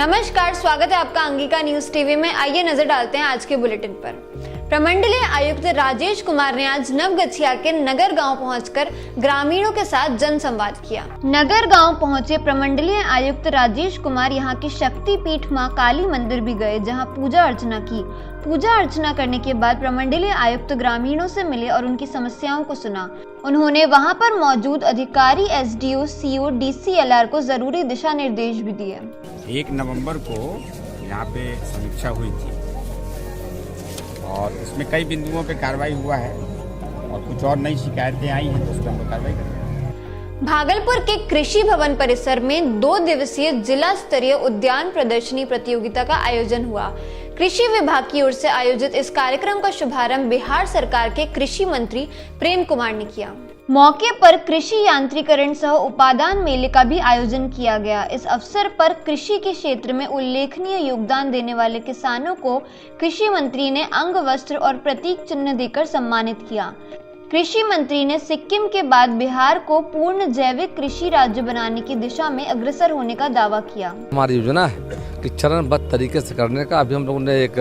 नमस्कार, स्वागत है आपका अंगिका न्यूज टीवी में। आइए नजर डालते हैं आज के बुलेटिन पर। प्रमंडलीय आयुक्त राजेश कुमार ने आज नवगछिया के नगर गांव पहुंचकर ग्रामीणों के साथ जनसंवाद किया। नगर गांव पहुंचे प्रमंडलीय आयुक्त राजेश कुमार यहां की शक्ति पीठ मां काली मंदिर भी गए, जहां पूजा अर्चना की। पूजा अर्चना करने के बाद प्रमंडलीय आयुक्त ग्रामीणों से मिले और उनकी समस्याओं को सुना। उन्होंने वहां पर मौजूद अधिकारी, एसडीओ, सीओ, डीसीएलआर को जरूरी दिशा निर्देश भी दिए। 1 नवंबर को यहाँ पे समीक्षा हुई थी और इसमें कई बिंदुओं पे कार्रवाई हुआ है और कुछ और नई शिकायतें आई हैं तो उस पर हम लोग कार्रवाई करेंगे। भागलपुर के कृषि भवन परिसर में 2 दिवसीय जिला स्तरीय उद्यान प्रदर्शनी प्रतियोगिता का आयोजन हुआ। कृषि विभाग की ओर से आयोजित इस कार्यक्रम का शुभारंभ बिहार सरकार के कृषि मंत्री प्रेम कुमार ने किया। मौके पर कृषि यांत्रिकरण सह उपादान मेले का भी आयोजन किया गया। इस अवसर पर कृषि के क्षेत्र में उल्लेखनीय योगदान देने वाले किसानों को कृषि मंत्री ने अंग वस्त्र और प्रतीक चिन्ह देकर सम्मानित किया। कृषि मंत्री ने सिक्किम के बाद बिहार को पूर्ण जैविक कृषि राज्य बनाने की दिशा में अग्रसर होने का दावा किया। हमारी योजना है कि चरणबद्ध तरीके से करने का। अभी हम लोगों ने एक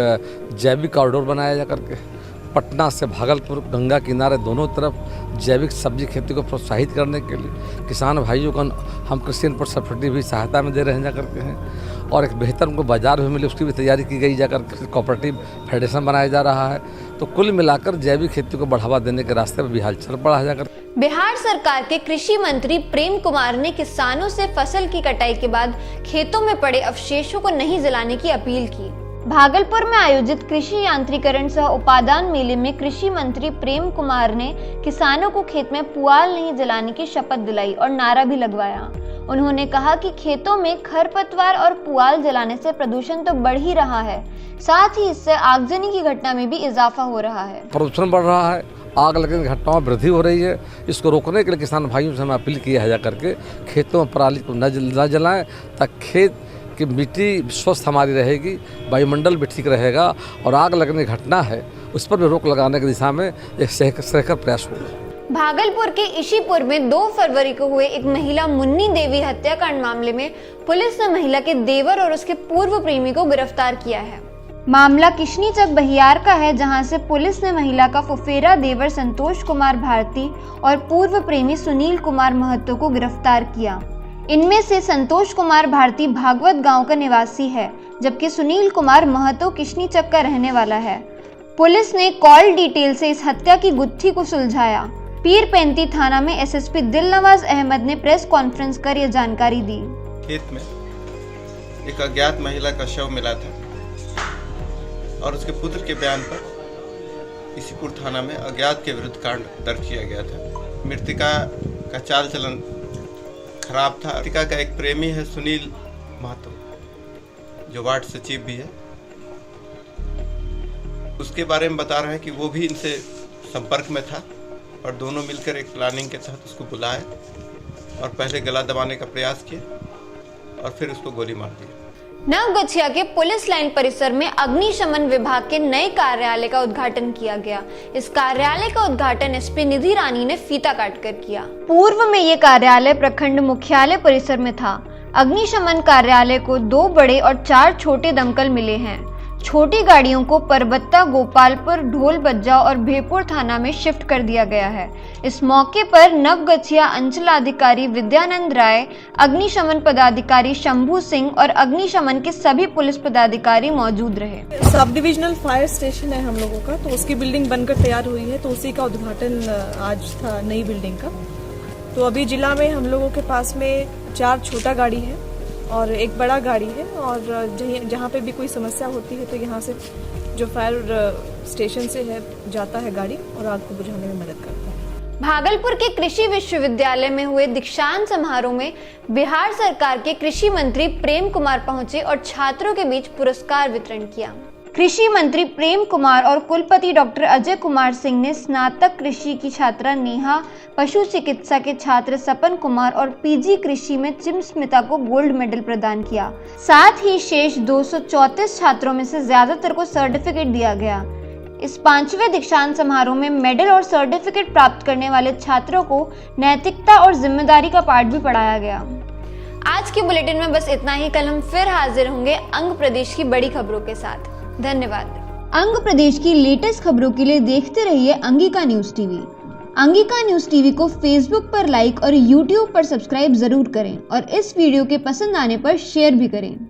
जैविक कॉरिडोर बनाया जा करके पटना से भागलपुर गंगा किनारे दोनों तरफ जैविक सब्जी खेती को प्रोत्साहित करने के लिए किसान भाइयों को हम कृषि इनपुट सब्सिडी भी सहायता में दे रहे हैं जा करके हैं और एक बेहतर उनको बाजार भी मिले उसकी भी तैयारी की गई जा करके कोऑपरेटिव फेडरेशन बनाया जा रहा है। तो कुल मिलाकर जैविक खेती को बढ़ावा देने के रास्ते पर बिहार चल पड़ा है जाकर। बिहार सरकार के कृषि मंत्री प्रेम कुमार ने किसानों से फसल की कटाई के बाद खेतों में पड़े अवशेषों को नहीं जलाने की अपील की। भागलपुर में आयोजित कृषि यांत्रिकरण सह उपादान मेले में कृषि मंत्री प्रेम कुमार ने किसानों को खेत में पुआल नहीं जलाने की शपथ दिलाई और नारा भी लगवाया। उन्होंने कहा कि खेतों में खरपतवार और पुआल जलाने से प्रदूषण तो बढ़ ही रहा है, साथ ही इससे आगजनी की घटना में भी इजाफा हो रहा है। प्रदूषण बढ़ रहा है, आग लगने की घटनाओं में वृद्धि हो रही है। इसको रोकने के लिए किसान भाइयों से हमें अपील किया है जा करके खेतों में पराली को न जलाएं, ताकि खेत कि मिट्टी स्वस्थ हमारी रहेगी, वायुमंडल भी ठीक रहेगा और आग लगने की घटना है उस पर भी रोक लगाने की दिशा में एक सहकर प्रयास होगा। भागलपुर के इशीपुर में 2 फरवरी को हुए एक महिला मुन्नी देवी हत्याकांड मामले में पुलिस ने महिला के देवर और उसके पूर्व प्रेमी को गिरफ्तार किया है। मामला किशनीचक बहियार का है, जहां से पुलिस ने महिला का फुफेरा देवर संतोष कुमार भारती और पूर्व प्रेमी सुनील कुमार महतो को गिरफ्तार किया। इनमें से संतोष कुमार भारती भागवत गांव का निवासी है, जबकि सुनील कुमार महतो किशनीचक का रहने वाला है। पुलिस ने कॉल डिटेल से इस हत्या की गुत्थी को सुलझाया। पीरपेंती थाना में एसएसपी दिलनवाज अहमद ने प्रेस कॉन्फ्रेंस कर यह जानकारी दी। खेत में एक अज्ञात महिला का शव मिला था और उसके पुत्र के बयान पर इसीपुर थाना में अज्ञात के विरुद्ध कांड दर्ज किया गया था। मृतका का चाल चलन खराब था। मृतका का एक प्रेमी है सुनील महतो, जो वार्ड सचिव भी है। उसके बारे में बता रहे हैं कि वो भी इनसे संपर्क में था और दोनों मिलकर एक प्लानिंग के तहत उसको बुलाए और पहले गला दबाने का प्रयास किए और फिर उसको गोली मार दी। नवगछिया के पुलिस लाइन परिसर में अग्निशमन विभाग के नए कार्यालय का उद्घाटन किया गया। इस कार्यालय का उद्घाटन एसपी निधि रानी ने फीता काटकर किया। पूर्व में ये कार्यालय प्रखंड मुख्यालय परिसर में था। अग्निशमन कार्यालय को 2 बड़े और 4 छोटे दमकल मिले हैं। छोटी गाड़ियों को परबत्ता, गोपालपुर, ढोल बज्जा और भेपुर थाना में शिफ्ट कर दिया गया है। इस मौके पर नवगछिया अंचलाधिकारी विद्यानंद राय, अग्निशमन पदाधिकारी शंभू सिंह और अग्निशमन के सभी पुलिस पदाधिकारी मौजूद रहे। सब डिविजनल फायर स्टेशन है हम लोगों का, तो उसकी बिल्डिंग बनकर तैयार हुई है, तो उसी का उद्घाटन आज था, नई बिल्डिंग का। तो अभी जिला में हम लोगों के पास में 4 छोटा गाड़ी है और एक बड़ा गाड़ी है और जहाँ पे भी कोई समस्या होती है तो यहाँ से जो फायर स्टेशन से है जाता है गाड़ी और आग को बुझाने में मदद करता है। भागलपुर के कृषि विश्वविद्यालय में हुए दीक्षांत समारोह में बिहार सरकार के कृषि मंत्री प्रेम कुमार पहुंचे और छात्रों के बीच पुरस्कार वितरण किया। कृषि मंत्री प्रेम कुमार और कुलपति डॉक्टर अजय कुमार सिंह ने स्नातक कृषि की छात्रा नेहा, पशु चिकित्सा के छात्र सपन कुमार और पीजी कृषि में चिमस्मिता को गोल्ड मेडल प्रदान किया। साथ ही शेष 234 छात्रों में से ज्यादातर को सर्टिफिकेट दिया गया। इस 5वें दीक्षांत समारोह में मेडल और सर्टिफिकेट प्राप्त करने वाले छात्रों को नैतिकता और जिम्मेदारी का पाठ भी पढ़ाया गया। आज के बुलेटिन में बस इतना ही। कल हम फिर हाजिर होंगे अंग प्रदेश की बड़ी खबरों के साथ। धन्यवाद। अंग प्रदेश की लेटेस्ट खबरों के लिए देखते रहिए Angika news TV. Angika news TV को फेसबुक पर लाइक और यूट्यूब पर सब्सक्राइब जरूर करें और इस वीडियो के पसंद आने पर शेयर भी करें।